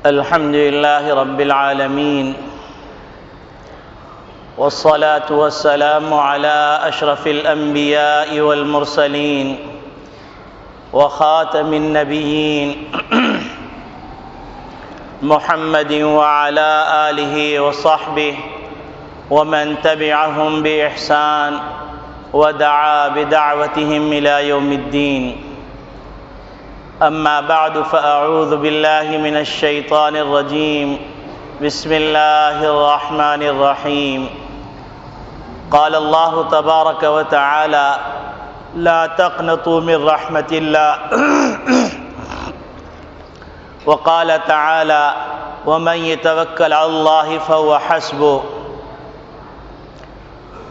الحمد لله رب العالمين، والصلاة والسلام على أشرف الأنبياء والمرسلين وخاتم النبيين محمد وعلى آله وصحبه ومن تبعهم بإحسان ودعا بدعوتهم إلى يوم الدين. أما بعد فأعوذ بالله من الشيطان الرجيم. بسم الله الرحمن الرحيم. قال الله تبارك وتعالى: لا تقنطوا من رحمة الله. وقال تعالى: ومن يتوكل على الله فهو حسبه.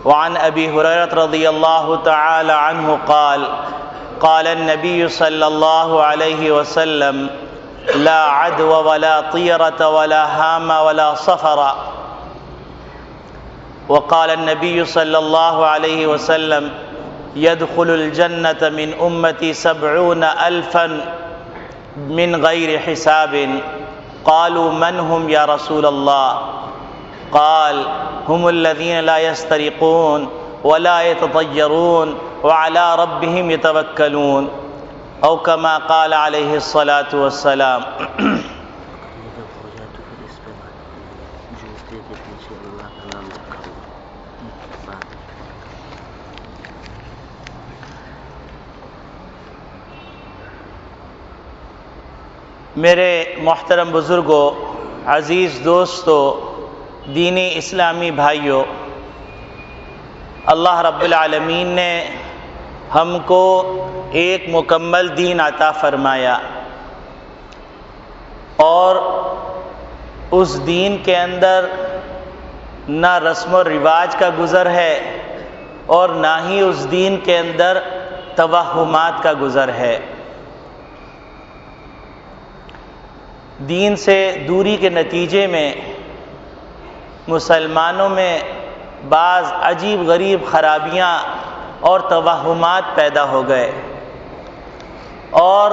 وعن أبي هريرة رضي الله تعالى عنه قال: قال النبي صلى الله عليه وسلم: لا عدوى ولا طيرة ولا هام ولا صفر. وقال النبي صلى الله عليه وسلم: يدخل الجنة من أمتي 70,000 من غير حساب. قالوا: من هم يا رسول الله؟ قال: هم الذين لا يسترقون ولا يتطيرون وعلى ربهم يتوكلون، او كما قال علیہ الصلاۃ والسلام. میرے محترم بزرگوں، عزیز دوستو، دینی اسلامی بھائیوں، اللہ رب العالمین نے ہم کو ایک مکمل دین عطا فرمایا، اور اس دین کے اندر نہ رسم و رواج کا گزر ہے اور نہ ہی اس دین کے اندر توہمات کا گزر ہے. دین سے دوری کے نتیجے میں مسلمانوں میں بعض عجیب غریب خرابیاں اور توہمات پیدا ہو گئے، اور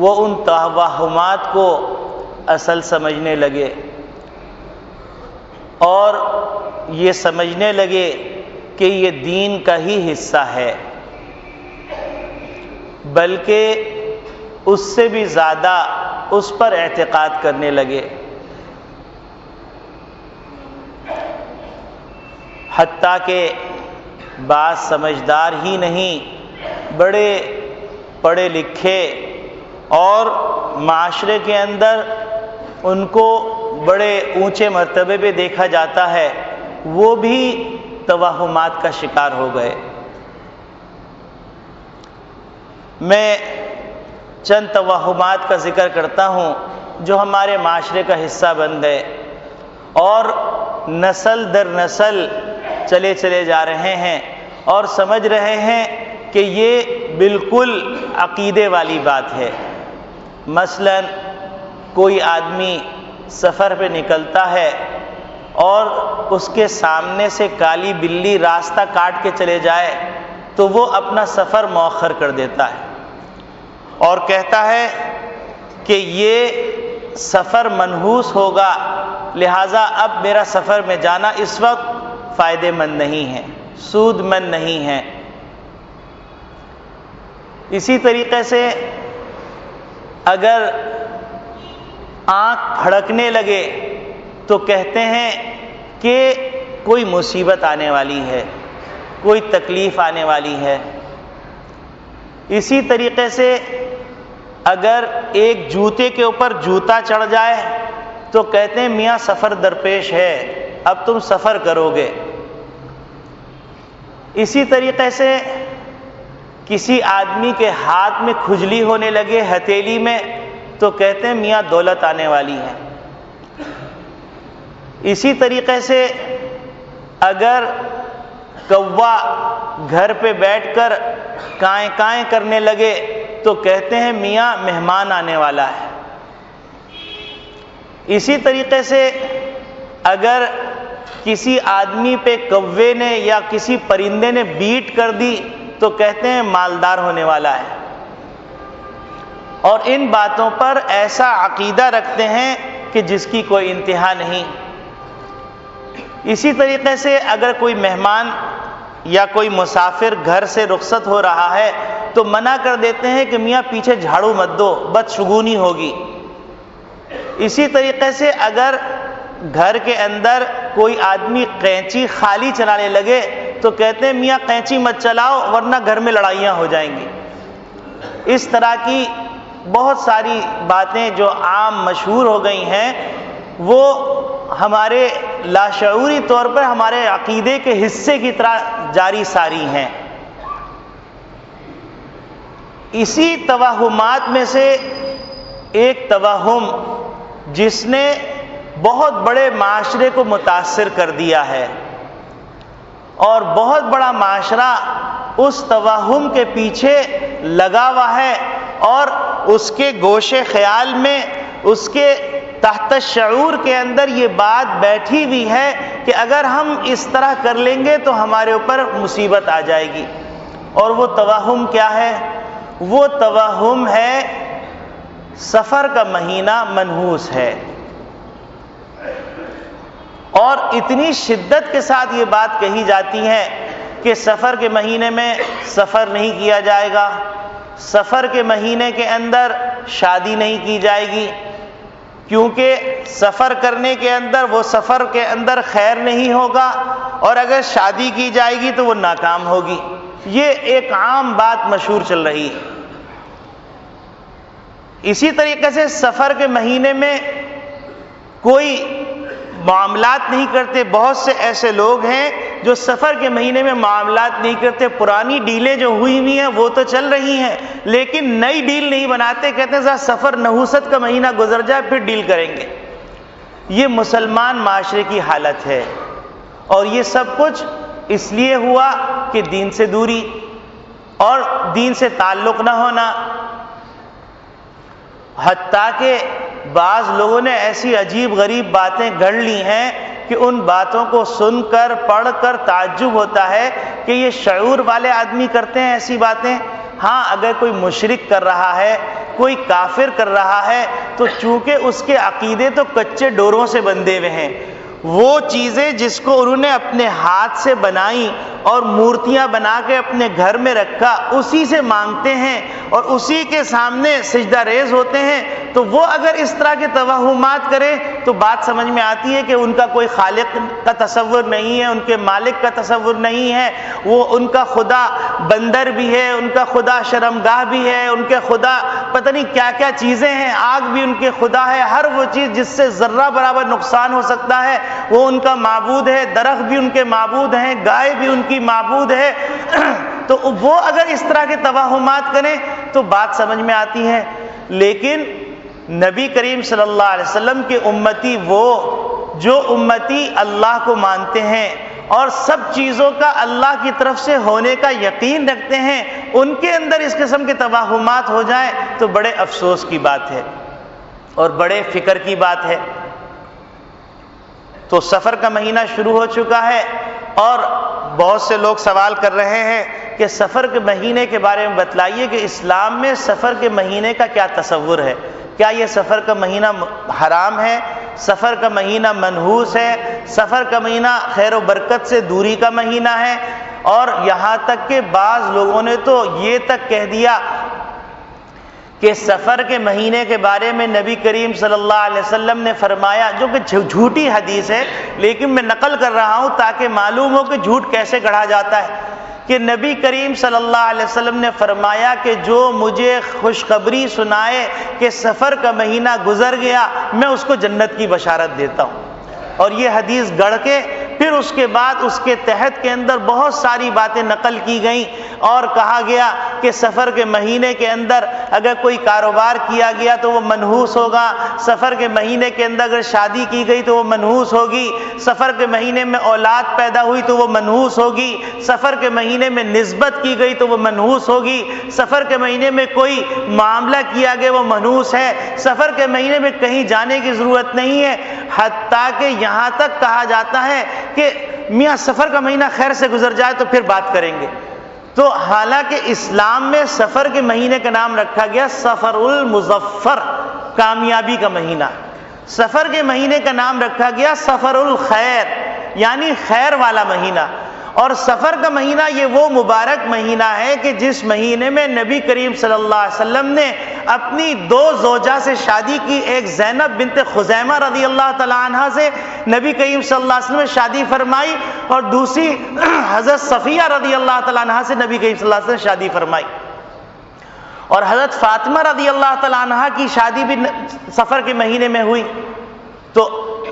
وہ ان توہمات کو اصل سمجھنے لگے اور یہ سمجھنے لگے کہ یہ دین کا ہی حصہ ہے، بلکہ اس سے بھی زیادہ اس پر اعتقاد کرنے لگے. حتیٰ کہ بعض سمجھدار ہی نہیں، بڑے پڑھے لکھے اور معاشرے کے اندر ان کو بڑے اونچے مرتبے پہ دیکھا جاتا ہے، وہ بھی توہمات کا شکار ہو گئے. میں چند توہمات کا ذکر کرتا ہوں جو ہمارے معاشرے کا حصہ بن گئے اور نسل در نسل چلے جا رہے ہیں، اور سمجھ رہے ہیں کہ یہ بالکل عقیدے والی بات ہے. مثلا کوئی آدمی سفر پہ نکلتا ہے اور اس کے سامنے سے کالی بلی راستہ کاٹ کے چلے جائے تو وہ اپنا سفر مؤخر کر دیتا ہے اور کہتا ہے کہ یہ سفر منحوس ہوگا، لہٰذا اب میرا سفر میں جانا اس وقت فائدے مند نہیں ہے، سود مند نہیں ہے. اسی طریقے سے اگر آنکھ پھڑکنے لگے تو کہتے ہیں کہ کوئی مصیبت آنے والی ہے، کوئی تکلیف آنے والی ہے. اسی طریقے سے اگر ایک جوتے کے اوپر جوتا چڑھ جائے تو کہتے ہیں میاں سفر درپیش ہے، اب تم سفر کرو گے. اسی طریقے سے کسی آدمی کے ہاتھ میں کھجلی ہونے لگے ہتھیلی میں تو کہتے ہیں میاں دولت آنے والی ہے. اسی طریقے سے اگر کوا گھر پہ بیٹھ کر کائیں کائیں کرنے لگے تو کہتے ہیں میاں مہمان آنے والا ہے. اسی طریقے سے اگر کسی آدمی پہ کوے نے یا کسی پرندے نے بیٹ کر دی تو کہتے ہیں مالدار ہونے والا ہے. اور ان باتوں پر ایسا عقیدہ رکھتے ہیں کہ جس کی کوئی انتہا نہیں۔ اسی طریقے سے اگر کوئی مہمان یا کوئی مسافر گھر سے رخصت ہو رہا ہے تو منع کر دیتے ہیں کہ میاں پیچھے جھاڑو مت دو، بدشگونی ہوگی۔ اسی طریقے سے اگر گھر کے اندر کوئی آدمی قینچی خالی چلانے لگے تو کہتے ہیں میاں قینچی مت چلاؤ ورنہ گھر میں لڑائیاں ہو جائیں گی۔ اس طرح کی بہت ساری باتیں جو عام مشہور ہو گئی ہیں وہ ہمارے لاشعوری طور پر ہمارے عقیدے کے حصے کی طرح جاری ساری ہیں۔ اسی توہمات میں سے ایک توہم جس نے بہت بڑے معاشرے کو متاثر کر دیا ہے اور بہت بڑا معاشرہ اس توہم کے پیچھے لگا ہوا ہے اور اس کے گوشے خیال میں، اس کے تحت شعور کے اندر یہ بات بیٹھی ہوئی ہے کہ اگر ہم اس طرح کر لیں گے تو ہمارے اوپر مصیبت آ جائے گی۔ اور وہ توہم کیا ہے؟ وہ توہم ہے سفر کا مہینہ منحوس ہے، اور اتنی شدت کے ساتھ یہ بات کہی جاتی ہے کہ سفر کے مہینے میں سفر نہیں کیا جائے گا، سفر کے مہینے کے اندر شادی نہیں کی جائے گی، کیونکہ سفر کرنے کے اندر وہ سفر کے اندر خیر نہیں ہوگا، اور اگر شادی کی جائے گی تو وہ ناکام ہوگی۔ یہ ایک عام بات مشہور چل رہی ہے۔ اسی طریقے سے سفر کے مہینے میں کوئی معاملات نہیں کرتے۔ بہت سے ایسے لوگ ہیں جو سفر کے مہینے میں معاملات نہیں کرتے، پرانی ڈیلیں جو ہوئی ہوئی ہیں وہ تو چل رہی ہیں لیکن نئی ڈیل نہیں بناتے، کہتے ہیں ذرا سفر نحوست کا مہینہ گزر جائے پھر ڈیل کریں گے۔ یہ مسلمان معاشرے کی حالت ہے، اور یہ سب کچھ اس لیے ہوا کہ دین سے دوری اور دین سے تعلق نہ ہونا، حتیٰ کہ بعض لوگوں نے ایسی عجیب غریب باتیں گھڑ لی ہیں کہ ان باتوں کو سن کر پڑھ کر تعجب ہوتا ہے کہ یہ شعور والے آدمی کرتے ہیں ایسی باتیں۔ ہاں، اگر کوئی مشرک کر رہا ہے، کوئی کافر کر رہا ہے تو چونکہ اس کے عقیدے تو کچے ڈوروں سے بندھے ہوئے ہیں، وہ چیزیں جس کو انہوں نے اپنے ہاتھ سے بنائی اور مورتیاں بنا کے اپنے گھر میں رکھا، اسی سے مانگتے ہیں اور اسی کے سامنے سجدہ ریز ہوتے ہیں، تو وہ اگر اس طرح کے توہمات کرے تو بات سمجھ میں آتی ہے کہ ان کا کوئی خالق کا تصور نہیں ہے، ان کے مالک کا تصور نہیں ہے، وہ ان کا خدا بندر بھی ہے، ان کا خدا شرمگاہ بھی ہے، ان کے خدا پتہ نہیں کیا کیا چیزیں ہیں، آگ بھی ان کے خدا ہے، ہر وہ چیز جس سے ذرہ برابر نقصان ہو سکتا ہے وہ ان کا معبود ہے، درخت بھی ان کے معبود ہیں، گائے بھی ان کی معبود ہے۔ تو وہ اگر اس طرح کے توہمات کریں تو بات سمجھ میں آتی ہے، لیکن نبی کریم صلی اللہ علیہ وسلم کے امتی وہ جو امتی اللہ کو مانتے ہیں اور سب چیزوں کا اللہ کی طرف سے ہونے کا یقین رکھتے ہیں، ان کے اندر اس قسم کے توہمات ہو جائیں تو بڑے افسوس کی بات ہے اور بڑے فکر کی بات ہے۔ تو سفر کا مہینہ شروع ہو چکا ہے اور بہت سے لوگ سوال کر رہے ہیں کہ سفر کے مہینے کے بارے میں بتلائیے کہ اسلام میں سفر کے مہینے کا کیا تصور ہے؟ کیا یہ سفر کا مہینہ حرام ہے؟ سفر کا مہینہ منحوس ہے؟ سفر کا مہینہ خیر و برکت سے دوری کا مہینہ ہے؟ اور یہاں تک کہ بعض لوگوں نے تو یہ تک کہہ دیا کہ سفر کے مہینے کے بارے میں نبی کریم صلی اللہ علیہ وسلم نے فرمایا، جو کہ جھوٹی حدیث ہے لیکن میں نقل کر رہا ہوں تاکہ معلوم ہو کہ جھوٹ کیسے گڑھا جاتا ہے، کہ نبی کریم صلی اللہ علیہ وسلم نے فرمایا کہ جو مجھے خوشخبری سنائے کہ سفر کا مہینہ گزر گیا میں اس کو جنت کی بشارت دیتا ہوں۔ اور یہ حدیث گڑھ کے پھر اس کے بعد اس کے تحت کے اندر بہت ساری باتیں نقل کی گئیں اور کہا گیا کہ سفر کے مہینے کے اندر اگر کوئی کاروبار کیا گیا تو وہ منحوس ہوگا، سفر کے مہینے کے اندر اگر شادی کی گئی تو وہ منحوس ہوگی، سفر کے مہینے میں اولاد پیدا ہوئی تو وہ منحوس ہوگی، سفر کے مہینے میں نسبت کی گئی تو وہ منحوس ہوگی، سفر کے مہینے میں کوئی معاملہ کیا گیا وہ منحوس ہے، سفر کے مہینے میں کہیں جانے کی ضرورت نہیں ہے، حتیٰ کہ یہاں تک کہا جاتا ہے کہ میاں سفر کا مہینہ خیر سے گزر جائے تو پھر بات کریں گے۔ تو حالانکہ اسلام میں سفر کے مہینے کا نام رکھا گیا سفر المظفر، کامیابی کا مہینہ، سفر کے مہینے کا نام رکھا گیا سفر الخیر یعنی خیر والا مہینہ، اور سفر کا مہینہ یہ وہ مبارک مہینہ ہے کہ جس مہینے میں نبی کریم صلی اللہ علیہ وسلم نے اپنی دو زوجہ سے شادی کی، ایک زینب بنت خزیمہ رضی اللہ تعالیٰ عنہ سے نبی کریم صلی اللہ علیہ وسلم نے شادی فرمائی، اور دوسری حضرت صفیہ رضی اللہ تعالیٰ عنہ سے نبی کریم صلی اللہ علیہ وسلم نے شادی فرمائی، اور حضرت فاطمہ رضی اللہ تعالیٰ عنہ کی شادی بھی سفر کے مہینے میں ہوئی۔ تو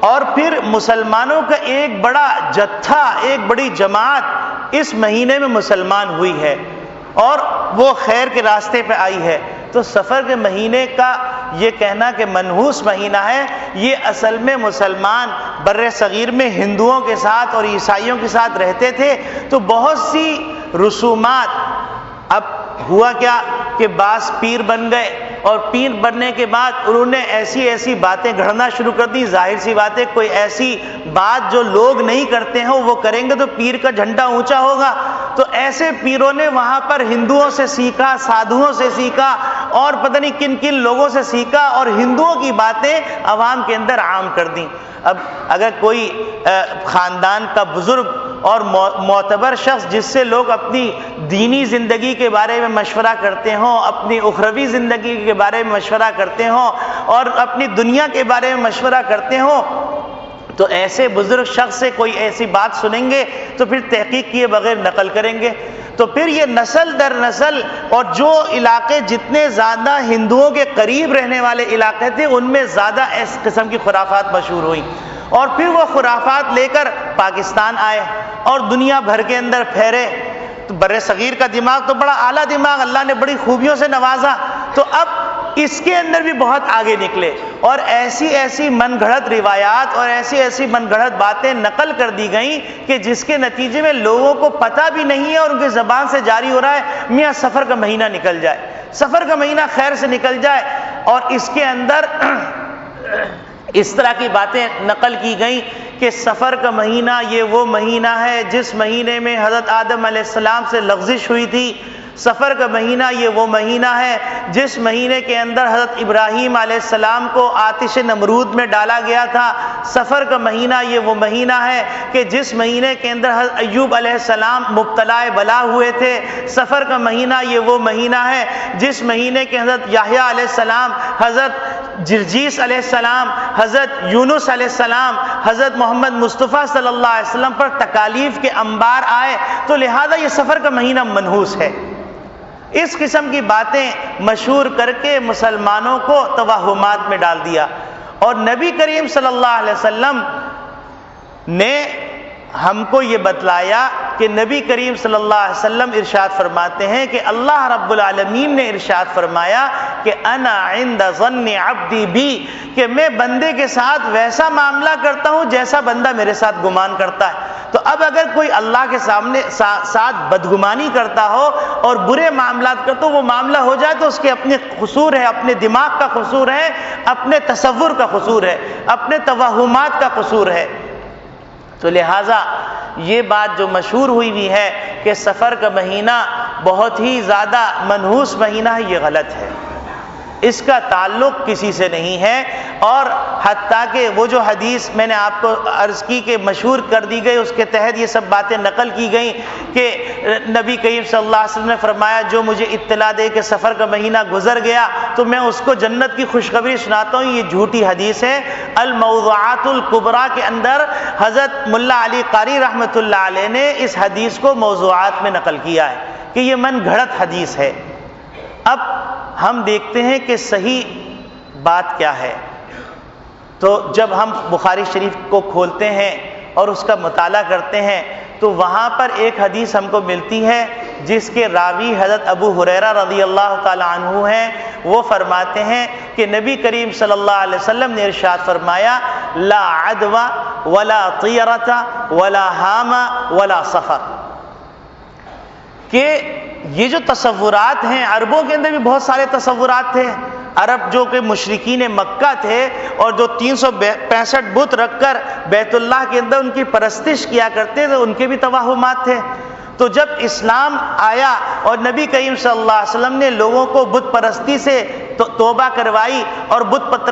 اور پھر مسلمانوں کا ایک بڑا جتھا، ایک بڑی جماعت اس مہینے میں مسلمان ہوئی ہے اور وہ خیر کے راستے پہ آئی ہے۔ تو سفر کے مہینے کا یہ کہنا کہ منحوس مہینہ ہے، یہ اصل میں مسلمان بر صغیر میں ہندوؤں کے ساتھ اور عیسائیوں کے ساتھ رہتے تھے، تو بہت سی رسومات، اب ہوا کیا کہ بعض پیر بن گئے، اور پیر بننے کے بعد انہوں نے ایسی باتیں گھڑنا شروع کر دی۔ ظاہر سی بات ہے کوئی ایسی بات جو لوگ نہیں کرتے ہیں وہ کریں گے تو پیر کا جھنڈا اونچا ہوگا، تو ایسے پیروں نے وہاں پر ہندوؤں سے سیکھا، سادھوؤں سے سیکھا، اور پتہ نہیں کن کن لوگوں سے سیکھا، اور ہندوؤں کی باتیں عوام کے اندر عام کر دیں۔ اب اگر کوئی خاندان کا بزرگ اور معتبر شخص جس سے لوگ اپنی دینی زندگی کے بارے میں مشورہ کرتے ہوں، اپنی اخروی زندگی کے بارے میں مشورہ کرتے ہوں، اور اپنی دنیا کے بارے میں مشورہ کرتے ہوں، تو ایسے بزرگ شخص سے کوئی ایسی بات سنیں گے تو پھر تحقیق کیے بغیر نقل کریں گے، تو پھر یہ نسل در نسل، اور جو علاقے جتنے زیادہ ہندوؤں کے قریب رہنے والے علاقے تھے ان میں زیادہ اس قسم کی خرافات مشہور ہوئیں، اور پھر وہ خرافات لے کر پاکستان آئے اور دنیا بھر کے اندر پھیرے۔ تو بر صغیر کا دماغ تو بڑا اعلیٰ دماغ، اللہ نے بڑی خوبیوں سے نوازا، تو اب اس کے اندر بھی بہت آگے نکلے، اور ایسی من گھڑت روایات اور ایسی من گھڑت باتیں نقل کر دی گئیں کہ جس کے نتیجے میں لوگوں کو پتہ بھی نہیں ہے، اور ان کی زبان سے جاری ہو رہا ہے میاں سفر کا مہینہ نکل جائے، سفر کا مہینہ خیر سے نکل جائے، اور اس کے اندر اس طرح کی باتیں نقل کی گئیں کہ سفر کا مہینہ یہ وہ مہینہ ہے جس مہینے میں حضرت آدم علیہ السلام سے لغزش ہوئی تھی، سفر کا مہینہ یہ وہ مہینہ ہے جس مہینے کے اندر حضرت ابراہیم علیہ السلام کو آتش نمرود میں ڈالا گیا تھا، سفر کا مہینہ یہ وہ مہینہ ہے کہ جس مہینے کے اندر حضرت ایوب علیہ السلام مبتلا بلا ہوئے تھے، سفر کا مہینہ یہ وہ مہینہ ہے جس مہینے کے حضرت یحییٰ علیہ السلام، حضرت جرجیس علیہ السلام، حضرت یونس علیہ السلام، حضرت محمد مصطفیٰ صلی اللہ علیہ وسلم پر تکالیف کے انبار آئے، تو لہذا یہ سفر کا مہینہ منحوس ہے۔ اس قسم کی باتیں مشہور کر کے مسلمانوں کو توہمات میں ڈال دیا، اور نبی کریم صلی اللہ علیہ وسلم نے ہم کو یہ بتلایا کہ نبی کریم صلی اللہ علیہ وسلم ارشاد فرماتے ہیں کہ اللہ رب العالمین نے ارشاد فرمایا کہ انا عند ظن عبدی بی، کہ میں بندے کے ساتھ ویسا معاملہ کرتا ہوں جیسا بندہ میرے ساتھ گمان کرتا ہے۔ تو اب اگر کوئی اللہ کے ساتھ بدگمانی کرتا ہو اور برے معاملات کرتا ہو، وہ معاملہ ہو جائے تو اس کے اپنے قصور ہے، اپنے دماغ کا قصور ہے، اپنے تصور کا قصور ہے، اپنے توہمات کا قصور ہے۔ تو لہٰذا یہ بات جو مشہور ہوئی ہے کہ سفر کا مہینہ بہت ہی زیادہ منحوس مہینہ ہے، یہ غلط ہے، اس کا تعلق کسی سے نہیں ہے، اور حتیٰ کہ وہ جو حدیث میں نے آپ کو عرض کی کہ مشہور کر دی گئی، اس کے تحت یہ سب باتیں نقل کی گئیں کہ نبی کریم صلی اللہ علیہ وسلم نے فرمایا جو مجھے اطلاع دے کہ سفر کا مہینہ گزر گیا تو میں اس کو جنت کی خوشخبری سناتا ہوں، یہ جھوٹی حدیث ہے۔ الموضوعات الکبریٰ کے اندر حضرت ملا علی قاری رحمۃ اللہ علیہ نے اس حدیث کو موضوعات میں نقل کیا ہے کہ یہ من گھڑت حدیث ہے۔ اب ہم دیکھتے ہیں کہ صحیح بات کیا ہے، تو جب ہم بخاری شریف کو کھولتے ہیں اور اس کا مطالعہ کرتے ہیں تو وہاں پر ایک حدیث ہم کو ملتی ہے جس کے راوی حضرت ابو ہریرہ رضی اللہ تعالی عنہ ہیں، وہ فرماتے ہیں کہ نبی کریم صلی اللہ علیہ وسلم نے ارشاد فرمایا لا عدوى ولا طیرۃ ولا ہام ولا سفر، کہ یہ جو تصورات ہیں، عربوں کے اندر بھی بہت سارے تصورات تھے، عرب جو کہ مشرکین مکہ تھے اور جو 365 بت رکھ کر بیت اللہ کے اندر ان کی پرستش کیا کرتے تھے، ان کے بھی توہمات تھے۔ تو جب اسلام آیا اور نبی کریم صلی اللہ علیہ وسلم نے لوگوں کو بت پرستی سے توبہ کروائی اور بت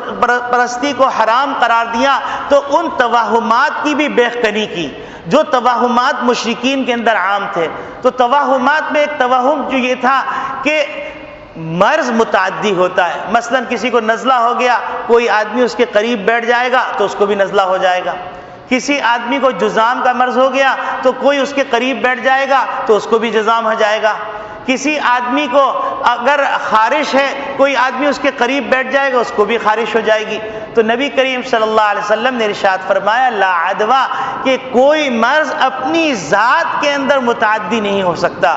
پرستی کو حرام قرار دیا، تو ان توہمات کی بھی بیخکنی کی جو توہمات مشرکین کے اندر عام تھے۔ تو توہمات میں ایک توہم جو یہ تھا کہ مرض متعدی ہوتا ہے، مثلا کسی کو نزلہ ہو گیا، کوئی آدمی اس کے قریب بیٹھ جائے گا تو اس کو بھی نزلہ ہو جائے گا۔ کسی آدمی کو جذام کا مرض ہو گیا تو کوئی اس کے قریب بیٹھ جائے گا تو اس کو بھی جذام ہو جائے گا۔ کسی آدمی کو اگر خارش ہے، کوئی آدمی اس کے قریب بیٹھ جائے گا، اس کو بھی خارش ہو جائے گی۔ تو نبی کریم صلی اللہ علیہ وسلم نے ارشاد فرمایا لا عدویٰ، کہ کوئی مرض اپنی ذات کے اندر متعدی نہیں ہو سکتا،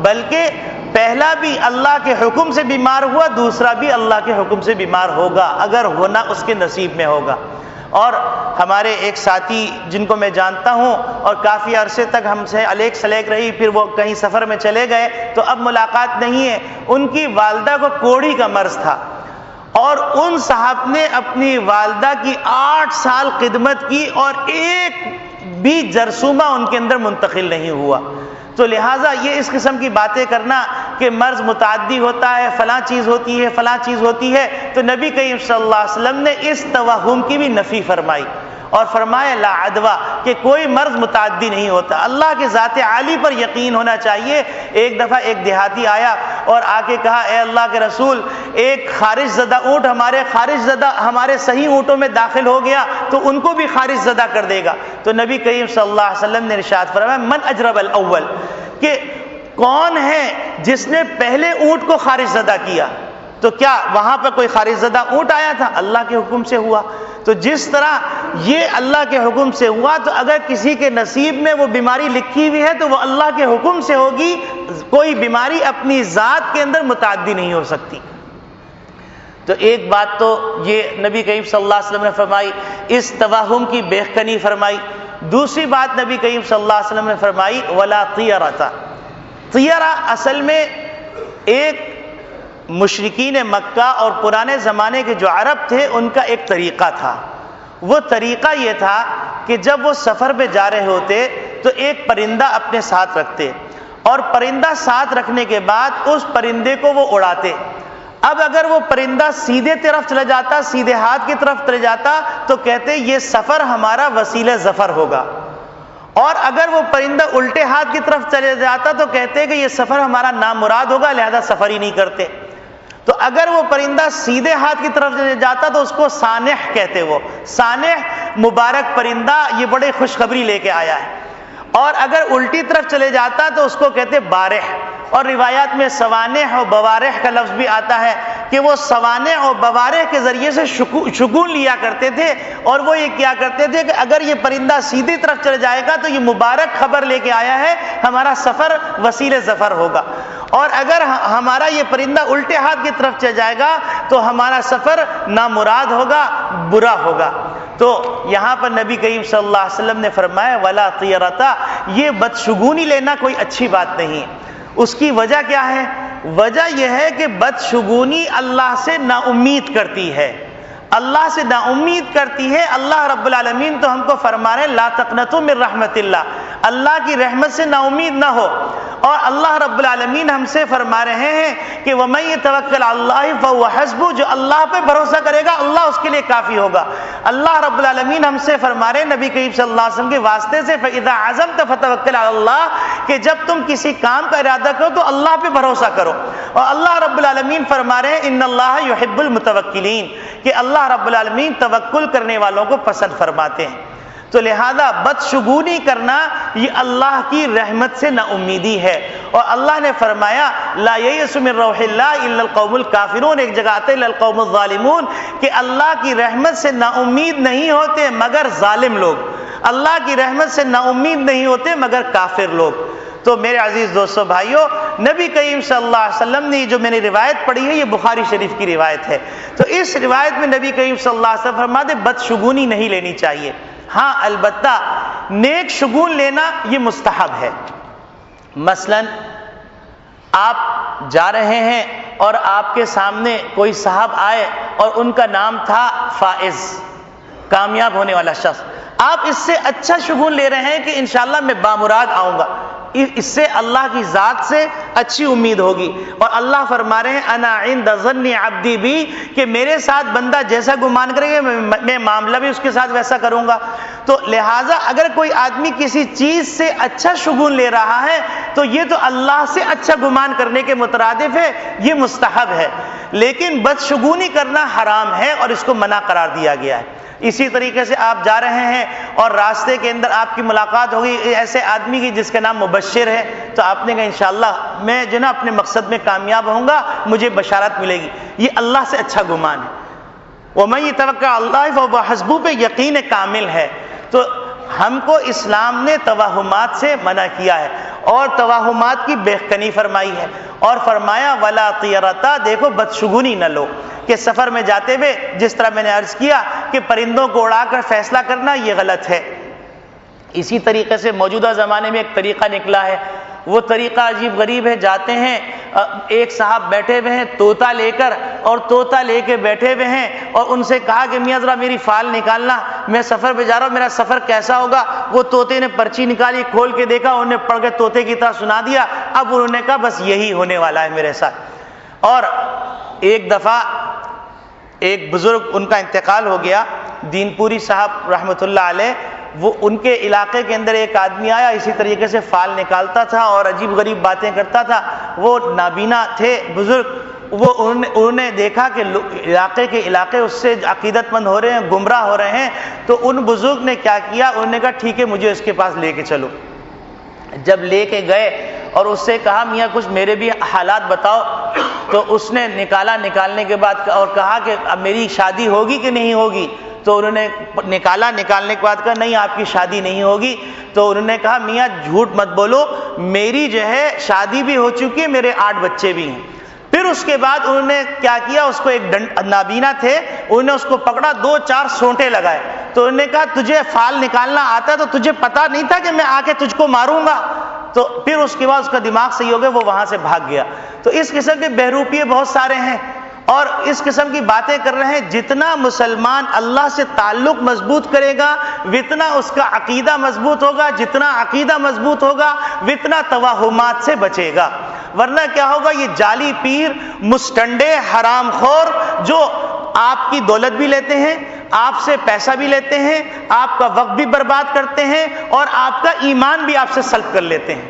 بلکہ پہلا بھی اللہ کے حکم سے بیمار ہوا، دوسرا بھی اللہ کے حکم سے بیمار ہوگا اگر ہونا اس کے نصیب میں ہوگا۔ اور ہمارے ایک ساتھی جن کو میں جانتا ہوں اور کافی عرصے تک ہم سے الیک سلیک رہی، پھر وہ کہیں سفر میں چلے گئے تو اب ملاقات نہیں ہے، ان کی والدہ کو کوڑھی کا مرض تھا، اور ان صاحب نے اپنی والدہ کی 8 سال خدمت کی اور ایک بھی جرثومہ ان کے اندر منتقل نہیں ہوا۔ تو لہٰذا یہ اس قسم کی باتیں کرنا کہ مرض متعدی ہوتا ہے، فلاں چیز ہوتی ہے، فلاں چیز ہوتی ہے، تو نبی کریم صلی اللہ علیہ وسلم نے اس توہم کی بھی نفی فرمائی اور فرمایا لا عدویٰ، کہ کوئی مرض متعدی نہیں ہوتا۔ اللہ کے ذات عالی پر یقین ہونا چاہیے۔ ایک دفعہ ایک دیہاتی آیا اور آ کے کہا اے اللہ کے رسول، ایک خارش زدہ اونٹ ہمارے صحیح اونٹوں میں داخل ہو گیا تو ان کو بھی خارش زدہ کر دے گا۔ تو نبی کریم صلی اللہ علیہ وسلم نے ارشاد فرمایا من اجرب الاول، کہ کون ہے جس نے پہلے اونٹ کو خارش زدہ کیا؟ تو کیا وہاں پر کوئی خارش زدہ اونٹ آیا تھا؟ اللہ کے حکم سے ہوا۔ تو جس طرح یہ اللہ کے حکم سے ہوا، تو اگر کسی کے نصیب میں وہ بیماری لکھی ہوئی ہے تو وہ اللہ کے حکم سے ہوگی، کوئی بیماری اپنی ذات کے اندر متعدی نہیں ہو سکتی۔ تو ایک بات تو یہ نبی کریم صلی اللہ علیہ وسلم نے فرمائی، اس توہم کی بیخکنی فرمائی۔ دوسری بات نبی کریم صلی اللہ علیہ وسلم نے فرمائی ولا طیرۃ، طیرہ اصل میں ایک مشرکین مکہ اور پرانے زمانے کے جو عرب تھے ان کا ایک طریقہ تھا۔ وہ طریقہ یہ تھا کہ جب وہ سفر پہ جا رہے ہوتے تو ایک پرندہ اپنے ساتھ رکھتے، اور پرندہ ساتھ رکھنے کے بعد اس پرندے کو وہ اڑاتے۔ اب اگر وہ پرندہ سیدھے طرف چلا جاتا، سیدھے ہاتھ کی طرف چلے جاتا، تو کہتے یہ سفر ہمارا وسیلہ ظفر ہوگا، اور اگر وہ پرندہ الٹے ہاتھ کی طرف چلے جاتا تو کہتے کہ یہ سفر ہمارا نامراد ہوگا، لہذا سفر ہی نہیں کرتے۔ تو اگر وہ پرندہ سیدھے ہاتھ کی طرف چلے جاتا تو اس کو سانح کہتے، وہ سانح مبارک پرندہ، یہ بڑے خوشخبری لے کے آیا ہے۔ اور اگر الٹی طرف چلے جاتا تو اس کو کہتے بارح، اور روایات میں سوانح اور بوارح کا لفظ بھی آتا ہے کہ وہ سوانح اور بوارح کے ذریعے سے شگون لیا کرتے تھے، اور وہ یہ کیا کرتے تھے کہ اگر یہ پرندہ سیدھی طرف چل جائے گا تو یہ مبارک خبر لے کے آیا ہے، ہمارا سفر وسیلہ ظفر ہوگا، اور اگر ہمارا یہ پرندہ الٹے ہاتھ کی طرف چل جائے گا تو ہمارا سفر نامراد ہوگا، برا ہوگا۔ تو یہاں پر نبی کریم صلی اللہ علیہ وسلم نے فرمایا ولا طیرۃ، یہ بدشگونی لینا کوئی اچھی بات نہیں ہے۔ اس کی وجہ کیا ہے؟ وجہ یہ ہے کہ بدشگونی اللہ سے نا امید کرتی ہے، اللہ سے نا امید کرتی ہے۔ اللہ رب العالمین تو ہم کو فرما رہے ہیں لا تقنطوا من رحمت اللہ، اللہ کی رحمت سے نا امید نہ ہو، اور اللہ رب العالمین ہم سے فرما رہے ہیں کہ وَمَن يَتَوَكَّلْ عَلَى اللَّهِ فَهُوَ حَسْبُهُ، جو اللہ پہ بھروسہ کرے گا اللہ اس کے لیے کافی ہوگا۔ اللہ رب العالمین ہم سے فرما رہے ہیں نبی کریم صلی اللہ علیہ وسلم کے واسطے سے فَإِذَا عَزَمْتَ فَتَوَكَّلْ عَلَى اللَّهِ، کہ جب تم کسی کام کا ارادہ کرو تو اللہ پہ بھروسہ کرو، اور اللہ رب العالمین فرما رہے ہیں إِنَّ اللَّهَ يُحِبُّ الْمُتَوَكِّلِينَ، کہ اللہ رب العالمین توکل کرنے والوں کو پسند فرماتے ہیں۔ تو لہذا بدشگونی کرنا یہ اللہ کی رحمت سے نا امیدی ہے، اور اللہ نے فرمایا لا یئس من روح اللہ الا القوم الکافرون، ایک جگہ آتے الا القوم الظالمون، کہ اللہ کی رحمت سے نا امید نہیں ہوتے مگر ظالم لوگ، اللہ کی رحمت سے نا امید نہیں ہوتے مگر کافر لوگ۔ تو میرے عزیز دوستو بھائیو، نبی کریم صلی اللہ علیہ وسلم نے جو میں نے روایت پڑھی ہے یہ بخاری شریف کی روایت ہے، تو اس روایت میں نبی کریم صلی اللہ علیہ وسلم فرماتے بدشگونی نہیں لینی چاہیے۔ ہاں البتہ نیک شگون لینا یہ مستحب ہے۔ مثلا آپ جا رہے ہیں اور آپ کے سامنے کوئی صاحب آئے اور ان کا نام تھا فائز، کامیاب ہونے والا شخص، آپ اس سے اچھا شگون لے رہے ہیں کہ انشاءاللہ میں بامراد آؤں گا، اس سے اللہ کی ذات سے اچھی امید ہوگی. اور اللہ فرما رہے ہیں انا عند ظن عبدی بی، کہ میرے ساتھ بندہ جیسا گمان کرے گا میں معاملہ بھی اس کے ساتھ ویسا کروں گا. تو لہٰذا اگر کوئی آدمی کسی چیز سے اچھا شگون لے رہا ہے تو یہ تو اللہ سے اچھا گمان کرنے کے مترادف ہے، یہ مستحب ہے. لیکن بدشگونی کرنا حرام ہے اور اس کو منع قرار دیا گیا ہے. اسی طریقے سے آپ جا رہے ہیں اور راستے کے اندر آپ کی ملاقات ہوگی ایسے آدمی کی جس کا نام مبشر ہے، تو آپ نے کہا انشاءاللہ میں جو نا اپنے مقصد میں کامیاب ہوں گا، مجھے بشارت ملے گی. یہ اللہ سے اچھا گمان ہے. وَمَن يَتَوَکَّلْ عَلَى اللَّهِ فَهُوَ حَسْبُهُ پہ یقین کامل ہے. تو ہم کو اسلام نے توہمات سے منع کیا ہے اور توہمات کی بہکنی فرمائی ہے، اور فرمایا وَلَا طِيَرَةَ، دیکھو بدشگونی نہ لو. کہ سفر میں جاتے ہوئے جس طرح میں نے عرض کیا کہ پرندوں کو اڑا کر فیصلہ کرنا یہ غلط ہے. اسی طریقے سے موجودہ زمانے میں ایک طریقہ نکلا ہے، وہ طریقہ عجیب غریب ہے. جاتے ہیں ایک صاحب بیٹھے ہوئے ہیں طوطا لے کر، اور طوطا لے کے بیٹھے ہوئے ہیں اور ان سے کہا کہ میاں ذرا میری فال نکالنا، میں سفر پہ جا رہا ہوں، میرا سفر کیسا ہوگا. وہ طوطے نے پرچی نکالی، کھول کے دیکھا، انہوں نے پڑھ کے طوطے کی طرح سنا دیا. اب انہوں نے کہا بس یہی ہونے والا ہے میرے ساتھ. اور ایک دفعہ ایک بزرگ ان کا انتقال ہو گیا، دین پوری صاحب رحمۃ اللہ علیہ. وہ ان کے علاقے کے اندر ایک آدمی آیا، اسی طریقے سے فال نکالتا تھا اور عجیب غریب باتیں کرتا تھا. وہ نابینا تھے بزرگ. وہ انہوں نے دیکھا کہ علاقے اس سے عقیدت مند ہو رہے ہیں، گمراہ ہو رہے ہیں. تو ان بزرگ نے کیا کیا، انہوں نے کہا ٹھیک ہے مجھے اس کے پاس لے کے چلو. جب لے کے گئے اور اس سے کہا میاں کچھ میرے بھی حالات بتاؤ، تو اس نے نکالنے کے بعد اور کہا کہ اب میری شادی ہوگی کہ نہیں ہوگی. تو انہوں نے نکالنے کے بعد کہا نہیں آپ کی شادی نہیں ہوگی. تو انہوں نے کہا میاں جھوٹ مت بولو، میری جو ہے شادی بھی ہو چکی ہے، میرے 8 بچے بھی ہیں. پھر اس کے بعد انہوں نے کیا کیا، اس کو ایک نابینا تھے، انہوں نے اس کو پکڑا، 2-4 سونٹے لگائے. تو انہوں نے کہا تجھے فال نکالنا آتا ہے تو تجھے پتا نہیں تھا کہ میں آ کے تجھ کو ماروں گا. تو پھر اس کے بعد اس کا دماغ صحیح ہو گیا، وہ وہاں سے بھاگ گیا. تو اس قسم کے بہروپیے بہت سارے ہیں اور اس قسم کی باتیں کر رہے ہیں. جتنا مسلمان اللہ سے تعلق مضبوط کرے گا اتنا اس کا عقیدہ مضبوط ہوگا، جتنا عقیدہ مضبوط ہوگا اتنا توہمات سے بچے گا. ورنہ کیا ہوگا، یہ جعلی پیر، مستنڈے، حرام خور جو آپ کی دولت بھی لیتے ہیں، آپ سے پیسہ بھی لیتے ہیں، آپ کا وقت بھی برباد کرتے ہیں اور آپ کا ایمان بھی آپ سے سلب کر لیتے ہیں.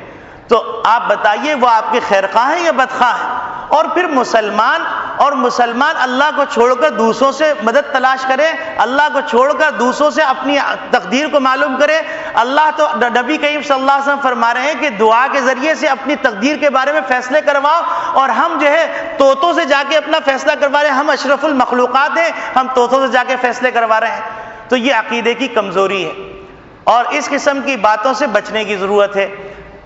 تو آپ بتائیے وہ آپ کے خیر خواہ ہیں یا بدخواہ ہیں؟ اور پھر مسلمان اللہ کو چھوڑ کر دوسروں سے مدد تلاش کرے، اللہ کو چھوڑ کر دوسروں سے اپنی تقدیر کو معلوم کرے. اللہ تو نبی کریم صلی اللہ علیہ وسلم فرما رہے ہیں کہ دعا کے ذریعے سے اپنی تقدیر کے بارے میں فیصلے کرواؤ، اور ہم جو ہے طوطوں سے جا کے اپنا فیصلہ کروا رہے ہیں. ہم اشرف المخلوقات ہیں، ہم طوطوں سے جا کے فیصلے کروا رہے ہیں. تو یہ عقیدے کی کمزوری ہے اور اس قسم کی باتوں سے بچنے کی ضرورت ہے.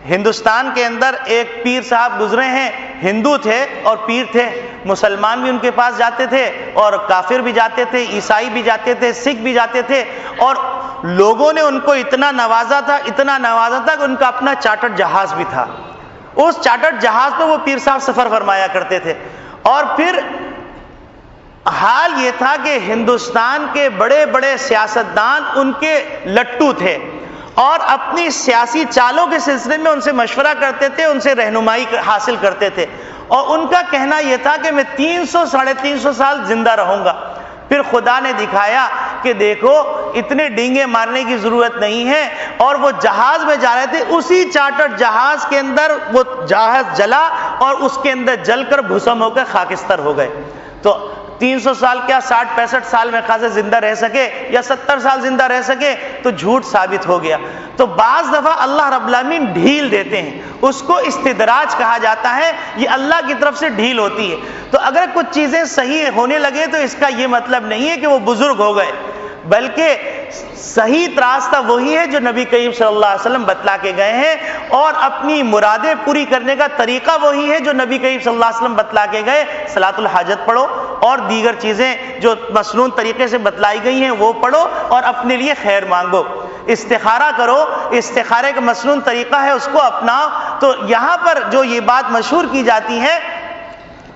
ہندوستان کے اندر ایک پیر صاحب گزرے ہیں، ہندو تھے اور پیر تھے. مسلمان بھی ان کے پاس جاتے تھے اور کافر بھی جاتے تھے، عیسائی بھی جاتے تھے، سکھ بھی جاتے تھے. اور لوگوں نے ان کو اتنا نوازا تھا کہ ان کا اپنا چارٹرڈ جہاز بھی تھا. اس چارٹرڈ جہاز پہ وہ پیر صاحب سفر فرمایا کرتے تھے. اور پھر حال یہ تھا کہ ہندوستان کے بڑے بڑے سیاستدان ان کے لٹو تھے اور اپنی سیاسی چالوں کے سلسلے میں ان سے مشورہ کرتے تھے، ان سے رہنمائی حاصل کرتے تھے. اور ان کا کہنا یہ تھا کہ میں 300-350 سال زندہ رہوں گا. پھر خدا نے دکھایا کہ دیکھو اتنے ڈینگے مارنے کی ضرورت نہیں ہے. اور وہ جہاز میں جا رہے تھے، اسی چارٹرڈ جہاز کے اندر وہ جہاز جلا اور اس کے اندر جل کر بھسم ہو کر خاکستر ہو گئے. تو 300 سال کیا 60-65 سال میں خاصے زندہ رہ سکے یا 70 سال زندہ رہ سکے تو جھوٹ ثابت ہو گیا. تو بعض دفعہ اللہ رب العالمین ڈھیل دیتے ہیں، اس کو استدراج کہا جاتا ہے. یہ اللہ کی طرف سے ڈھیل ہوتی ہے. تو اگر کچھ چیزیں صحیح ہونے لگے تو اس کا یہ مطلب نہیں ہے کہ وہ بزرگ ہو گئے، بلکہ صحیح راستہ وہی ہے جو نبی کریم صلی اللہ علیہ وسلم بتلا کے گئے ہیں، اور اپنی مرادیں پوری کرنے کا طریقہ وہی ہے جو نبی کریم صلی اللہ علیہ وسلم بتلا کے گئے. صلاۃ الحاجت پڑھو اور دیگر چیزیں جو مسنون طریقے سے بتلائی گئی ہیں وہ پڑھو اور اپنے لیے خیر مانگو. استخارہ کرو، استخارے کا مسنون طریقہ ہے، اس کو اپناؤ. تو یہاں پر جو یہ بات مشہور کی جاتی ہے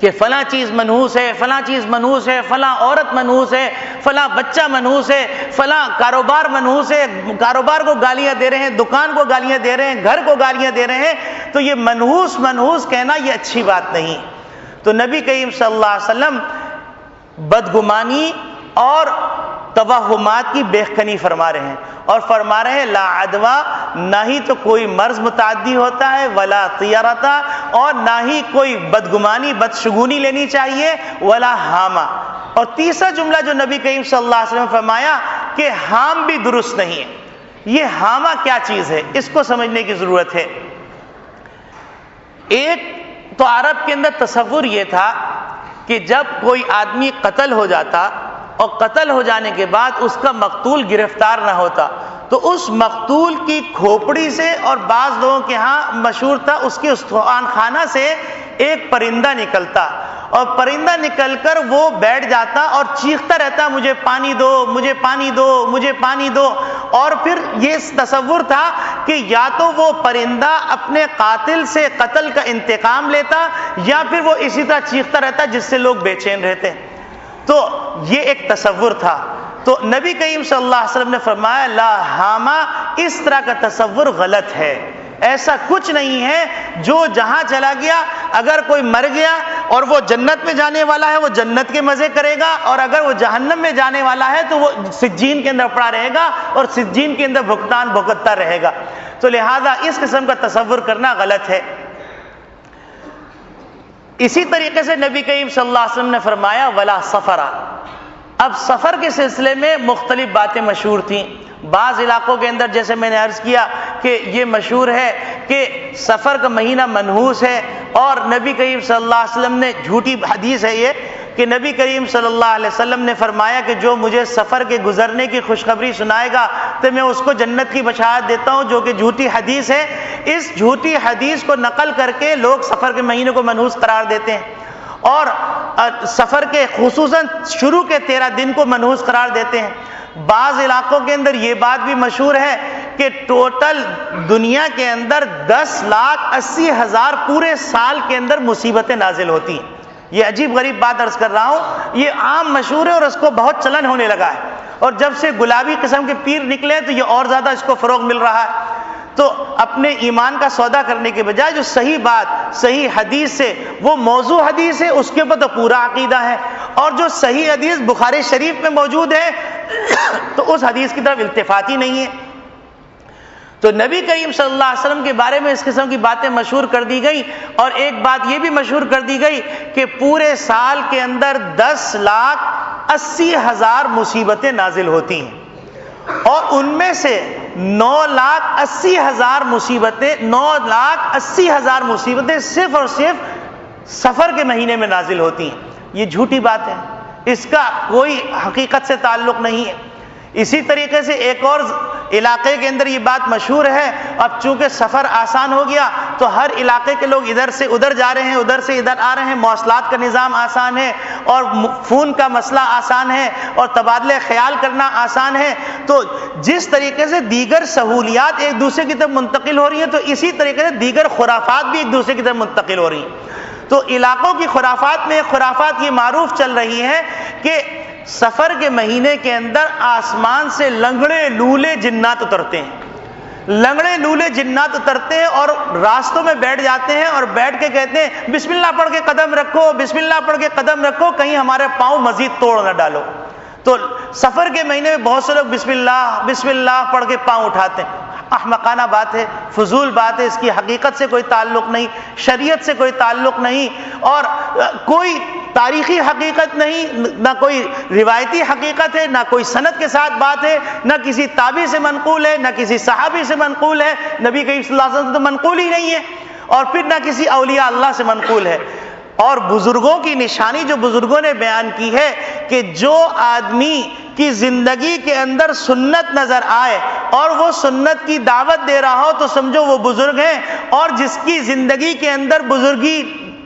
کہ فلاں چیز منحوس ہے، فلاں چیز منحوس ہے، فلاں عورت منحوس ہے، فلاں بچہ منحوس ہے، فلاں کاروبار منحوس ہے، کاروبار کو گالیاں دے رہے ہیں، دکان کو گالیاں دے رہے ہیں، گھر کو گالیاں دے رہے ہیں، تو یہ منحوس کہنا یہ اچھی بات نہیں۔ تو نبی کریم صلی اللہ علیہ وسلم بدگمانی اور توہمات کی بیخکنی فرما رہے ہیں، اور فرما رہے ہیں لا عدویٰ، نہ ہی تو کوئی مرض متعدی ہوتا ہے، ولا طیرتا، اور نہ ہی کوئی بدگمانی بدشگونی لینی چاہیے، ولا ہامہ۔ اور تیسرا جملہ جو نبی کریم صلی اللہ علیہ وسلم نے فرمایا کہ ہام بھی درست نہیں ہے۔ یہ ہامہ کیا چیز ہے، اس کو سمجھنے کی ضرورت ہے۔ ایک تو عرب کے اندر تصور یہ تھا کہ جب کوئی آدمی قتل ہو جاتا اور قتل ہو جانے کے بعد اس کا مقتول گرفتار نہ ہوتا تو اس مقتول کی کھوپڑی سے، اور بعض لوگوں کے ہاں مشہور تھا اس کے استخوان خانہ سے ایک پرندہ نکلتا، اور پرندہ نکل کر وہ بیٹھ جاتا اور چیختا رہتا مجھے پانی دو، مجھے پانی دو، مجھے پانی دو۔ اور پھر یہ تصور تھا کہ یا تو وہ پرندہ اپنے قاتل سے قتل کا انتقام لیتا، یا پھر وہ اسی طرح چیختا رہتا جس سے لوگ بے چین رہتے۔ تو یہ ایک تصور تھا۔ تو نبی کریم صلی اللہ علیہ وسلم نے فرمایا لا ہامہ، اس طرح کا تصور غلط ہے، ایسا کچھ نہیں ہے۔ جو جہاں چلا گیا، اگر کوئی مر گیا اور وہ جنت میں جانے والا ہے وہ جنت کے مزے کرے گا، اور اگر وہ جہنم میں جانے والا ہے تو وہ سجین کے اندر پڑا رہے گا اور سجین کے اندر بھگتان بھگتتا رہے گا۔ تو لہذا اس قسم کا تصور کرنا غلط ہے۔ اسی طریقے سے نبی کریم صلی اللہ علیہ وسلم نے فرمایا ولا سفرا۔ اب سفر کے سلسلے میں مختلف باتیں مشہور تھیں۔ بعض علاقوں کے اندر جیسے میں نے عرض کیا کہ یہ مشہور ہے کہ سفر کا مہینہ منحوس ہے، اور نبی کریم صلی اللہ علیہ وسلم نے، جھوٹی حدیث ہے یہ، کہ نبی کریم صلی اللہ علیہ وسلم نے فرمایا کہ جو مجھے سفر کے گزرنے کی خوشخبری سنائے گا تو میں اس کو جنت کی بشارت دیتا ہوں، جو کہ جھوٹی حدیث ہے۔ اس جھوٹی حدیث کو نقل کر کے لوگ سفر کے مہینے کو منحوس قرار دیتے ہیں، اور سفر کے خصوصاً شروع کے 13 دن کو منحوس قرار دیتے ہیں۔ بعض علاقوں کے اندر یہ بات بھی مشہور ہے کہ ٹوٹل دنیا کے اندر 10,80,000 پورے سال کے اندر مصیبتیں نازل ہوتی ہیں۔ یہ عجیب غریب بات عرض کر رہا ہوں، یہ عام مشہور ہے اور اس کو بہت چلن ہونے لگا ہے، اور جب سے گلابی قسم کے پیر نکلے تو یہ اور زیادہ اس کو فروغ مل رہا ہے۔ تو اپنے ایمان کا سودا کرنے کے بجائے جو صحیح بات صحیح حدیث سے، وہ موضوع حدیث ہے اس کے اوپر تو پورا عقیدہ ہے، اور جو صحیح حدیث بخاری شریف میں موجود ہے تو اس حدیث کی طرف التفات ہی نہیں ہے۔ تو نبی کریم صلی اللہ علیہ وسلم کے بارے میں اس قسم کی باتیں مشہور کر دی گئی، اور ایک بات یہ بھی مشہور کر دی گئی کہ پورے سال کے اندر 10,80,000 مصیبتیں نازل ہوتی ہیں، اور ان میں سے 9,80,000 مصیبتیں 9,80,000 مصیبتیں صرف اور صرف سفر کے مہینے میں نازل ہوتی ہیں۔ یہ جھوٹی بات ہے، اس کا کوئی حقیقت سے تعلق نہیں ہے۔ اسی طریقے سے ایک اور علاقے کے اندر یہ بات مشہور ہے، اب چونکہ سفر آسان ہو گیا تو ہر علاقے کے لوگ ادھر سے ادھر جا رہے ہیں، ادھر سے ادھر آ رہے ہیں، مواصلات کا نظام آسان ہے، اور فون کا مسئلہ آسان ہے، اور تبادلہ خیال کرنا آسان ہے۔ تو جس طریقے سے دیگر سہولیات ایک دوسرے کی طرف منتقل ہو رہی ہیں، تو اسی طریقے سے دیگر خرافات بھی ایک دوسرے کی طرف منتقل ہو رہی ہیں۔ تو علاقوں کی خرافات میں خرافات یہ معروف چل رہی ہے کہ سفر کے مہینے کے اندر آسمان سے لنگڑے لولے جنات اترتے ہیں، لنگڑے لولے جنات اترتے ہیں اور راستوں میں بیٹھ جاتے ہیں، اور بیٹھ کے کہتے ہیں بسم اللہ پڑھ کے قدم رکھو، بسم اللہ پڑھ کے قدم رکھو، کہیں ہمارے پاؤں مزید توڑ نہ ڈالو۔ تو سفر کے مہینے میں بہت سے لوگ بسم اللہ پڑھ کے پاؤں اٹھاتے ہیں۔ احمقانہ بات ہے، فضول بات ہے، اس کی حقیقت سے کوئی تعلق نہیں، شریعت سے کوئی تعلق نہیں، اور کوئی تاریخی حقیقت نہیں، نہ کوئی روایتی حقیقت ہے، نہ کوئی سند کے ساتھ بات ہے، نہ کسی تابعی سے منقول ہے، نہ کسی صحابی سے منقول ہے، نبی کریم صلی اللہ علیہ وسلم تو منقول ہی نہیں ہے، اور پھر نہ کسی اولیاء اللہ سے منقول ہے۔ اور بزرگوں کی نشانی جو بزرگوں نے بیان کی ہے کہ جو آدمی کی زندگی کے اندر سنت نظر آئے اور وہ سنت کی دعوت دے رہا ہو تو سمجھو وہ بزرگ ہیں، اور جس کی زندگی کے اندر بزرگی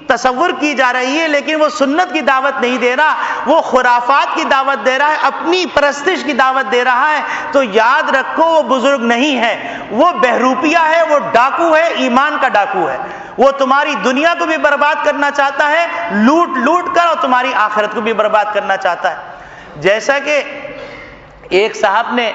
تصور کی جا رہی ہے، لیکن وہ سنت کی دعوت نہیں دے رہا، وہ خرافات کی دعوت دے رہا ہے، اپنی پرستش کی دعوت دے رہا ہے، تو یاد رکھو وہ بزرگ نہیں ہے، وہ بہروپیہ ہے، وہ ڈاکو ہے، ایمان کا ڈاکو ہے۔ وہ تمہاری دنیا کو بھی برباد کرنا چاہتا ہے لوٹ لوٹ کر، اور تمہاری آخرت کو بھی برباد کرنا چاہتا ہے۔ جیسا کہ ایک صاحب نے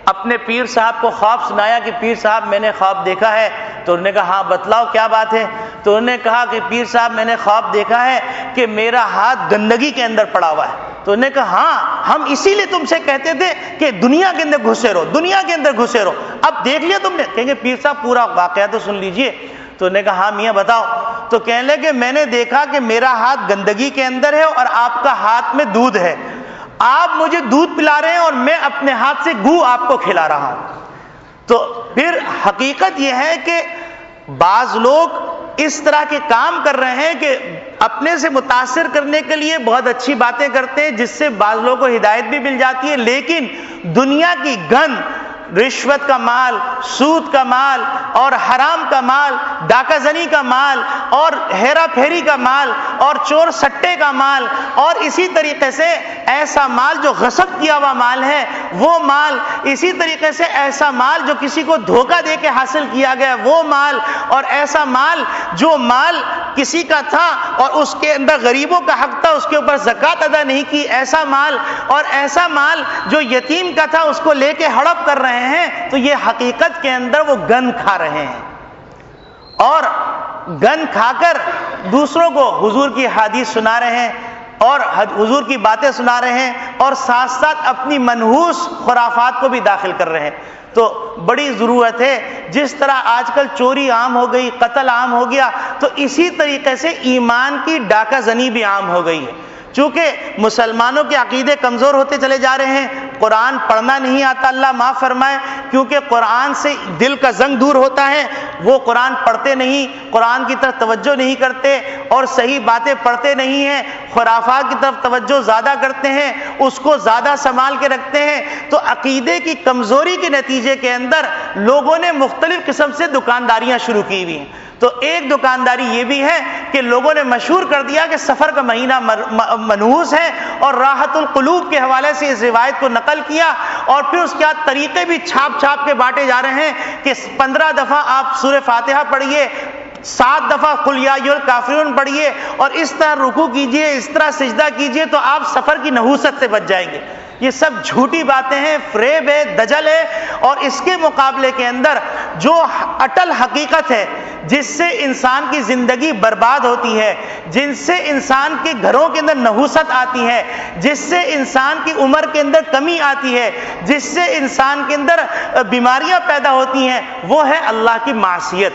اپنے پیر صاحب کو خواب سنایا کہ پیر صاحب میں نے خواب دیکھا ہے، تو انہوں نے کہا ہاں بتلاؤ کیا بات ہے؟ تو انہوں نے کہا کہ پیر صاحب میں نے خواب دیکھا ہے کہ میرا ہاتھ گندگی کے اندر پڑا ہوا ہے۔ تو انہوں نے کہا ہاں ہم اسی لیے تم سے کہتے تھے کہ دنیا کے اندر گھسے رہو، دنیا کے اندر گھسے رہو، اب دیکھ لیا تم نے؟ کہیں گے پیر صاحب پورا واقعہ تو سن لیجئے۔ تو انہوں نے کہا ہاں میاں بتاؤ۔ تو کہنے لگے میں نے دیکھا کہ میرا ہاتھ گندگی کے اندر ہے اور آپ کا ہاتھ میں دودھ ہے، آپ مجھے دودھ پلا رہے ہیں اور میں اپنے ہاتھ سے گو آپ کو کھلا رہا ہوں۔ تو پھر حقیقت یہ ہے کہ بعض لوگ اس طرح کے کام کر رہے ہیں کہ اپنے سے متاثر کرنے کے لیے بہت اچھی باتیں کرتے ہیں، جس سے بعض لوگوں کو ہدایت بھی مل جاتی ہے، لیکن دنیا کی گند، رشوت کا مال، سود کا مال اور حرام کا مال، ڈاکہ زنی کا مال اور ہیرا پھیری کا مال اور چور سٹے کا مال، اور اسی طریقے سے ایسا مال جو غصب کیا ہوا مال ہے وہ مال، اسی طریقے سے ایسا مال جو کسی کو دھوکہ دے کے حاصل کیا گیا وہ مال، اور ایسا مال جو مال کسی کا تھا اور اس کے اندر غریبوں کا حق تھا، اس کے اوپر زکوٰۃ ادا نہیں کی، ایسا مال، اور ایسا مال جو یتیم کا تھا اس کو لے کے ہڑپ کر رہے ہیں، تو یہ حقیقت کے اندر وہ گند کھا رہے ہیں، اور گند کھا کر دوسروں کو حضور کی حدیث سنا رہے ہیں اور حضور کی باتیں سنا رہے ہیں، اور ساتھ ساتھ اپنی منحوس خرافات کو بھی داخل کر رہے ہیں۔ تو بڑی ضرورت ہے، جس طرح آج کل چوری عام ہو گئی، قتل عام ہو گیا، تو اسی طریقے سے ایمان کی ڈاکہ زنی بھی عام ہو گئی ہے۔ چونکہ مسلمانوں کے عقیدے کمزور ہوتے چلے جا رہے ہیں، قرآن پڑھنا نہیں آتا، اللہ معاف فرمائے، کیونکہ قرآن سے دل کا زنگ دور ہوتا ہے، وہ قرآن پڑھتے نہیں، قرآن کی طرف توجہ نہیں کرتے اور صحیح باتیں پڑھتے نہیں ہیں، خرافات کی طرف توجہ زیادہ کرتے ہیں، اس کو زیادہ سنبھال کے رکھتے ہیں۔ تو عقیدے کی کمزوری کے نتیجے کے اندر لوگوں نے مختلف قسم سے دکانداریاں شروع کی ہوئی ہیں۔ تو ایک دکانداری یہ بھی ہے کہ لوگوں نے مشہور کر دیا کہ سفر کا مہینہ منحوس ہے، اور راحت القلوب کے حوالے سے اس روایت کو نقل کیا، اور پھر اس کے بعد طریقے بھی چھاپ چھاپ کے بانٹے جا رہے ہیں کہ 15 دفعہ آپ سورہ فاتحہ پڑھیے، 7 دفعہ قل یا ایھا الکافرون پڑھیے، اور اس طرح رکوع کیجئے، اس طرح سجدہ کیجئے، تو آپ سفر کی نحوست سے بچ جائیں گے۔ یہ سب جھوٹی باتیں ہیں، فریب ہے، دجل ہے، اور اس کے مقابلے کے اندر جو اٹل حقیقت ہے، جس سے انسان کی زندگی برباد ہوتی ہے، جن سے انسان کے گھروں کے اندر نحوست آتی ہے، جس سے انسان کی عمر کے اندر کمی آتی ہے، جس سے انسان کے اندر بیماریاں پیدا ہوتی ہیں، وہ ہے اللہ کی معصیت،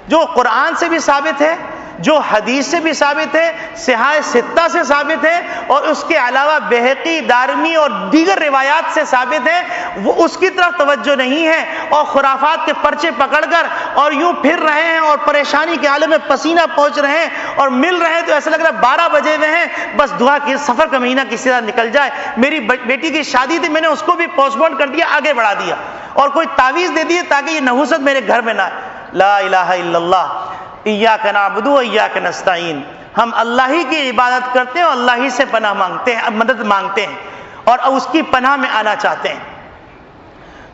جو قرآن سے بھی ثابت ہے، جو حدیث سے بھی ثابت ہے، صحاح ستہ سے ثابت ہے، اور اس کے علاوہ بہقی، دارمی اور دیگر روایات سے ثابت ہے، وہ اس کی طرف توجہ نہیں ہے، اور خرافات کے پرچے پکڑ کر اور یوں پھر رہے ہیں، اور پریشانی کے عالم میں پسینہ پہنچ رہے ہیں، اور مل رہے ہیں تو ایسا لگ رہا ہے 12 بجے ہوئے ہیں، بس دعا کی سفر کا مہینہ کسی طرح نکل جائے۔ میری بیٹی کی شادی تھی، میں نے اس کو بھی پوسٹ پون کر دیا، آگے بڑھا دیا، اور کوئی تعویذ دے دیے تاکہ یہ نحوست میرے گھر میں نہ آئے۔ لا الہ الا اللہ، ایاک نعبد و ایاک نستعین، ہم اللہ ہی کی عبادت کرتے ہیں اور اللہ ہی سے پناہ مانگتے ہیں، مدد مانگتے ہیں، اور اس کی پناہ میں آنا چاہتے ہیں۔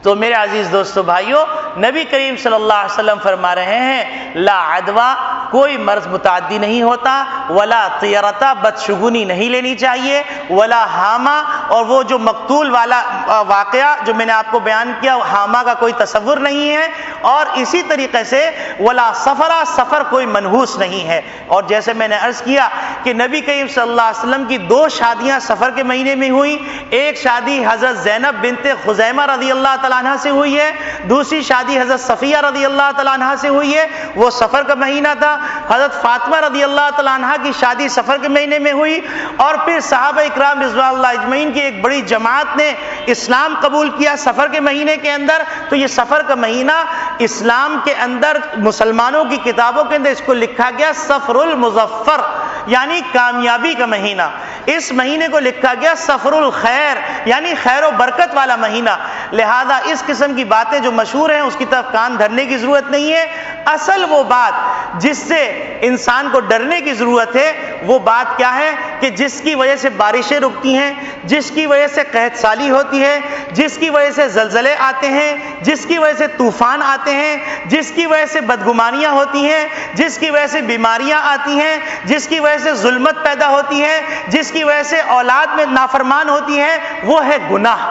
تو میرے عزیز دوستو بھائیو، نبی کریم صلی اللہ علیہ وسلم فرما رہے ہیں لا عدوہ، کوئی مرض متعدی نہیں ہوتا، ولا طیرتا، بدشگونی نہیں لینی چاہیے، ولا حامہ، اور وہ جو مقتول والا واقعہ جو میں نے آپ کو بیان کیا، حامہ کا کوئی تصور نہیں ہے، اور اسی طریقے سے ولا سفرہ، سفر کوئی منحوس نہیں ہے۔ اور جیسے میں نے عرض کیا کہ نبی کریم صلی اللہ علیہ وسلم کی 2 شادیاں سفر کے مہینے میں ہوئی، ایک شادی حضرت زینب بنت خزیمہ رضی اللہ تعالیٰ عنہ سے ہوئی ہے، دوسری شادی حضرت صفیہ رضی اللہ تعالیٰ عنہ سے ہوئی ہے، وہ سفر کا مہینہ تھا۔ حضرت فاطمہ رضی اللہ تعالیٰ عنہ کی شادی سفر کے مہینے میں ہوئی، اور پھر صحابہ اکرام رضوان اللہ اجمعین کی ایک بڑی جماعت نے اسلام قبول کیا سفر کے مہینے کے اندر۔ تو یہ سفر کا مہینہ اسلام کے اندر مسلمانوں کی کتابوں کے اندر اس کو لکھا گیا سفر المظفر، یعنی کامیابی کا مہینہ۔ اس مہینے کو لکھا گیا سفر الخیر، یعنی خیر و برکت والا مہینہ۔ لہذا اس قسم کی باتیں جو مشہور ہیں اس کی طرف کان دھرنے کی ضرورت نہیں ہے۔ اصل وہ بات جس سے انسان کو ڈرنے کی ضرورت ہے وہ بات کیا ہے کہ جس کی وجہ سے بارشیں رکتی ہیں، جس کی وجہ سے قحط سالی ہوتی ہے، جس کی وجہ سے زلزلے آتے ہیں، جس کی وجہ سے طوفان آتے ہیں، جس کی وجہ سے بدگمانیاں ہوتی ہیں، جس کی وجہ سے بیماریاں آتی ہیں، جس کی وجہ سے ظلمت پیدا ہوتی ہے، جس کی وجہ سے اولاد میں نافرمان ہوتی ہے، وہ ہے گناہ۔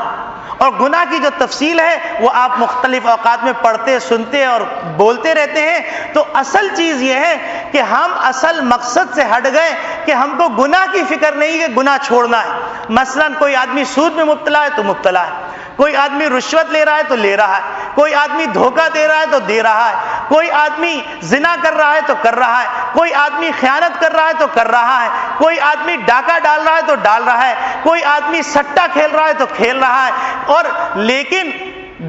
اور گناہ کی جو تفصیل ہے وہ آپ مختلف اوقات میں پڑھتے، سنتے اور بولتے رہتے ہیں۔ تو اصل چیز یہ ہے کہ ہم اصل مقصد سے ہٹ گئے کہ ہم کو گناہ کی فکر نہیں کہ گناہ چھوڑنا ہے۔ مثلا کوئی آدمی سود میں مبتلا ہے تو مبتلا ہے، کوئی آدمی رشوت لے رہا ہے تو لے رہا ہے، کوئی آدمی دھوکہ دے رہا ہے تو دے رہا ہے، کوئی آدمی زنا کر رہا ہے تو کر رہا ہے، کوئی آدمی خیانت کر رہا ہے تو کر رہا ہے، کوئی آدمی ڈاکہ ڈال رہا ہے تو ڈال رہا ہے، کوئی آدمی سٹہ کھیل رہا ہے تو کھیل رہا ہے۔ اور لیکن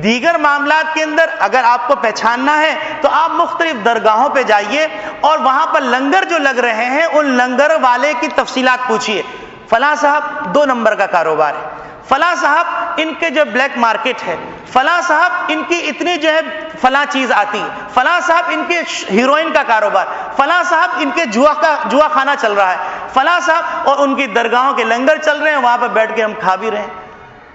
دیگر معاملات کے اندر اگر آپ کو پہچاننا ہے تو آپ مختلف درگاہوں پہ جائیے اور وہاں پر لنگر جو لگ رہے ہیں ان لنگر والے کی تفصیلات پوچھیے۔ فلاں صاحب 2 نمبر کا کاروبار ہے، فلاں صاحب ان کے جو بلیک مارکیٹ ہے، فلاں صاحب ان کی اتنی جو ہے فلاں چیز آتی ہے، فلاں صاحب ان کے ہیروئن کا کاروبار، فلاں صاحب ان کے جوا خانہ چل رہا ہے، فلاں صاحب، اور ان کی درگاہوں کے لنگر چل رہے ہیں، وہاں پہ بیٹھ کے ہم کھا بھی رہے ہیں۔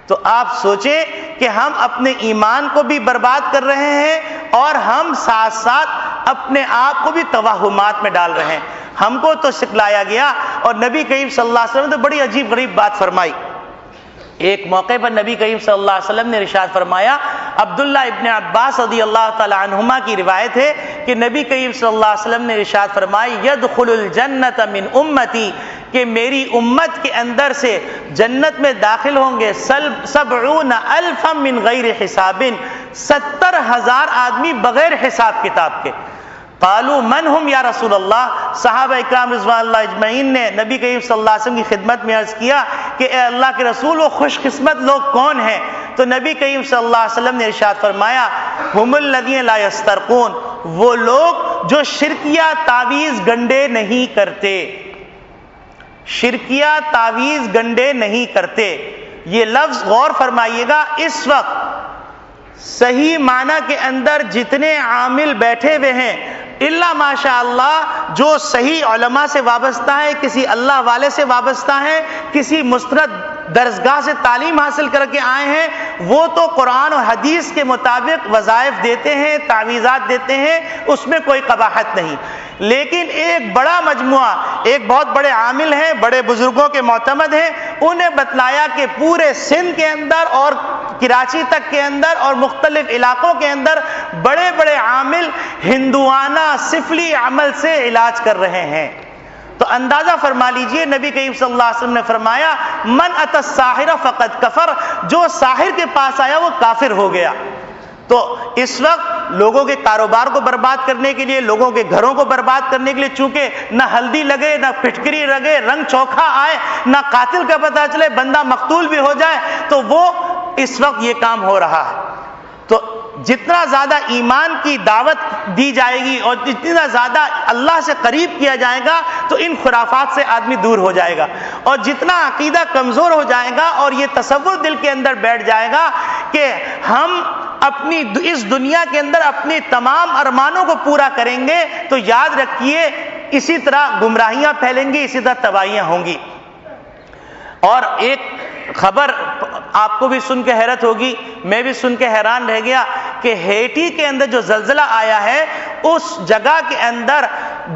تو آپ سوچیں کہ ہم اپنے ایمان کو بھی برباد کر رہے ہیں اور ہم ساتھ ساتھ اپنے آپ کو بھی توہمات میں ڈال رہے ہیں۔ ہم کو تو سکھلایا گیا، اور نبی کریم صلی اللہ علیہ وسلم نے تو بڑی عجیب غریب بات فرمائی۔ ایک موقع پر نبی کریم صلی اللہ علیہ وسلم نے ارشاد فرمایا، عبداللہ ابن عباس رضی اللہ تعالی عنہما کی روایت ہے کہ نبی کریم صلی اللہ علیہ وسلم نے ارشاد فرمایا، یدخل الجنت من امتی، کہ میری امت کے اندر سے جنت میں داخل ہوں گے 70,000 من غیر حساب، 70,000 آدمی بغیر حساب کتاب کے۔ قالوا من ہم یا رسول اللہ، صحابہ اکرام رضوان اللہ اجمعین نے نبی کریم صلی اللہ علیہ وسلم کی خدمت میں عرض کیا کہ اے اللہ کے رسول وہ خوش قسمت لوگ کون ہیں؟ تو نبی کریم صلی اللہ علیہ وسلم نے ارشاد فرمایا، ہم الذین لا یسترقون، وہ لوگ جو شرکیہ تعویذ گنڈے نہیں کرتے، شرکیہ تعویذ گنڈے نہیں کرتے۔ یہ لفظ غور فرمائیے گا، اس وقت صحیح معنی کے اندر جتنے عامل بیٹھے ہوئے ہیں الا ماشاء اللہ جو صحیح علماء سے وابستہ ہے، کسی اللہ والے سے وابستہ ہے، کسی مستند درسگاہ سے تعلیم حاصل کر کے آئے ہیں، وہ تو قرآن اور حدیث کے مطابق وظائف دیتے ہیں، تعویذات دیتے ہیں، اس میں کوئی قباحت نہیں۔ لیکن ایک بڑا مجموعہ، ایک بہت بڑے عامل ہیں، بڑے بزرگوں کے معتمد ہیں، انہیں بتلایا کہ پورے سندھ کے اندر اور کراچی تک کے اندر اور مختلف علاقوں کے اندر بڑے بڑے عامل ہندوانہ سفلی عمل سے علاج کر رہے ہیں۔ تو اندازہ فرما لیجئے، نبی کریم صلی اللہ علیہ وسلم نے فرمایا، من اتى الساحر فقد کفر، جو ساحر کے پاس آیا وہ کافر ہو گیا۔ تو اس وقت لوگوں کے کاروبار کو برباد کرنے کے لیے، لوگوں کے گھروں کو برباد کرنے کے لیے، چونکہ نہ ہلدی لگے، نہ پھٹکری لگے، رنگ چوکھا آئے، نہ قاتل کا پتہ چلے، بندہ مقتول بھی ہو جائے، تو وہ اس وقت یہ کام ہو رہا ہے۔ تو جتنا زیادہ ایمان کی دعوت دی جائے گی اور جتنا زیادہ اللہ سے قریب کیا جائے گا تو ان خرافات سے آدمی دور ہو جائے گا، اور جتنا عقیدہ کمزور ہو جائے گا اور یہ تصور دل کے اندر بیٹھ جائے گا کہ ہم اپنی اس دنیا کے اندر اپنی تمام ارمانوں کو پورا کریں گے، تو یاد رکھیے اسی طرح گمراہیاں پھیلیں گی، اسی طرح تباہیاں ہوں گی۔ اور ایک خبر آپ کو بھی سن کے حیرت ہوگی، میں بھی سن کے حیران رہ گیا کہ ہیٹی کے اندر جو زلزلہ آیا ہے، اس جگہ کے اندر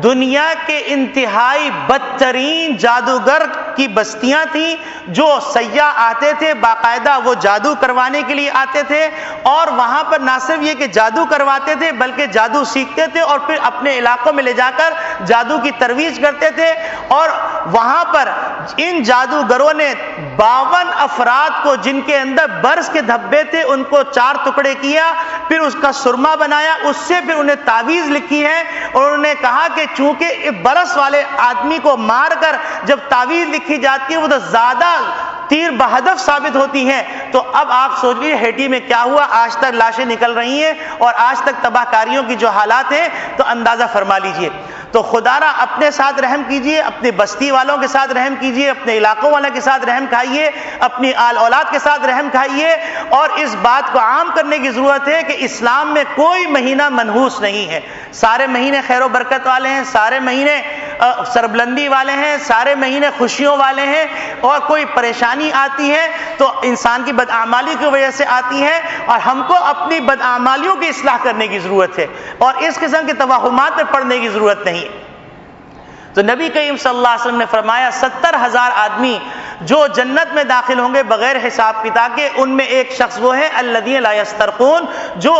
دنیا کے انتہائی بدترین جادوگر کی بستیاں تھیں، جو سیاح آتے تھے، باقاعدہ وہ جادو کروانے کے لیے آتے تھے، اور وہاں پر نہ صرف یہ کہ جادو کرواتے تھے بلکہ جادو سیکھتے تھے اور پھر اپنے علاقوں میں لے جا کر جادو کی ترویج کرتے تھے۔ اور وہاں پر ان جادوگروں نے 52 افراد کو، جن کے اندر برس کے دھبے تھے، ان کو 4 ٹکڑے کیا، پھر اس کا سرما بنایا، اس سے پھر انہیں تعویذ لکھی ہے، اور انہوں نے کہا کہ چونکہ برس والے آدمی کو مار کر جب تعویذ لکھی جاتی ہے وہ تو زیادہ تیر بہدف ثابت ہوتی ہیں، تو اب آپ سوچ لیجیے ہیٹی میں کیا ہوا، آج تک لاشیں نکل رہی ہیں اور آج تک تباہ کاریوں کی جو حالات ہیں، تو اندازہ فرما لیجیے۔ تو خدا را اپنے ساتھ رحم کیجیے، اپنی بستی والوں کے ساتھ رحم کیجیے، اپنے علاقوں والوں کے ساتھ رحم کھائیے، اپنی آل اولاد کے ساتھ رحم کھائیے، اور اس بات کو عام کرنے کی ضرورت ہے کہ اسلام میں کوئی مہینہ منحوس نہیں ہے، سارے مہینے خیر و برکت والے ہیں، سارے مہینے سربلندی والے ہیں، سارے مہینے خوشیوں والے ہیں، اور کوئی پریشانی آتی ہے تو انسان کی بدعمالی کی وجہ سے آتی ہے، اور ہم کو اپنی بدعمالیوں کی اصلاح کرنے کی ضرورت ہے، اور اس قسم کے توہمات میں پڑنے کی ضرورت نہیں۔ تو نبی کریم صلی اللہ علیہ وسلم نے فرمایا 70,000 آدمی جو جنت میں داخل ہوں گے بغیر حساب کتاب کے، ان میں ایک شخص وہ ہے الذین لا یسترقون، جو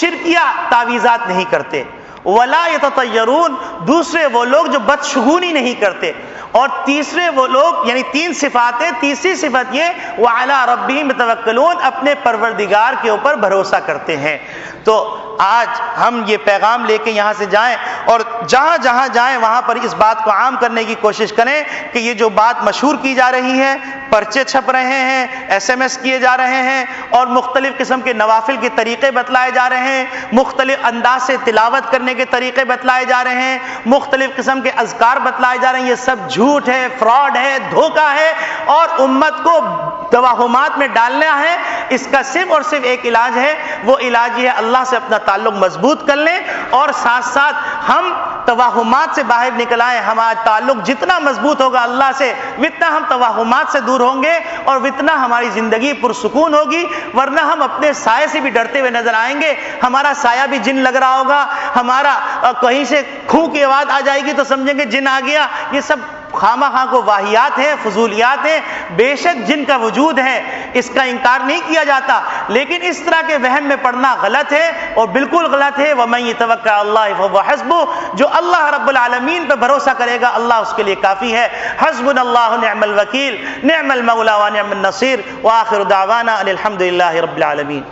شرکیہ تعویذات نہیں کرتے، ولا یتطیرون، دوسرے وہ لوگ جو بدشگونی نہیں کرتے، اور تیسرے وہ لوگ، یعنی 3 صفات ہیں، تیسری صفت یہ وعلی ربہم یتوکلون، اپنے پروردگار کے اوپر بھروسہ کرتے ہیں۔ تو آج ہم یہ پیغام لے کے یہاں سے جائیں، اور جہاں جہاں جائیں وہاں پر اس بات کو عام کرنے کی کوشش کریں کہ یہ جو بات مشہور کی جا رہی ہے، پرچے چھپ رہے ہیں، SMS کیے جا رہے ہیں، اور مختلف قسم کے نوافل کے طریقے بتلائے جا رہے ہیں، مختلف انداز سے تلاوت کرنے کے طریقے بتلائے جا رہے ہیں، مختلف قسم کے اذکار بتلائے جا رہے ہیں، یہ سب جھوٹ ہے، فراڈ ہے، دھوکہ ہے، اور امت کو توہمات میں ڈالنا ہے۔ اس کا صرف اور صرف ایک علاج ہے، وہ علاج یہ ہے اللہ سے اپنا تعلق مضبوط کر لیں، اور ساتھ ساتھ ہم توہمات سے باہر نکل آئیں۔ ہمارا تعلق جتنا مضبوط ہوگا اللہ سے، اتنا ہم توہمات سے دور ہوں گے، اور اتنا ہماری زندگی پرسکون ہوگی، ورنہ ہم اپنے سائے سے بھی ڈرتے ہوئے نظر آئیں گے۔ ہمارا سایہ بھی جن لگ رہا ہوگا، ہمارا کہیں سے کھوں کی آواز آ جائے گی تو سمجھیں گے جن آ گیا۔ یہ سب خامہ خواہ کو واہیات ہیں، فضولیات ہیں۔ بے شک جن کا وجود ہے، اس کا انکار نہیں کیا جاتا، لیکن اس طرح کے وہم میں پڑنا غلط ہے، اور بالکل غلط ہے۔ وَمَن يَتَوَکَّلْ عَلَى اللَّهِ فَهُوَ حَسْبُهُ، جو اللہ رب العالمین پہ بھروسہ کرے گا اللہ اس کے لیے کافی ہے۔ حسبنا اللہ نعم الوکیل، نعم المولا ونعم النصیر، وآخر دعوانا ان الحمد للہ رب العالمین۔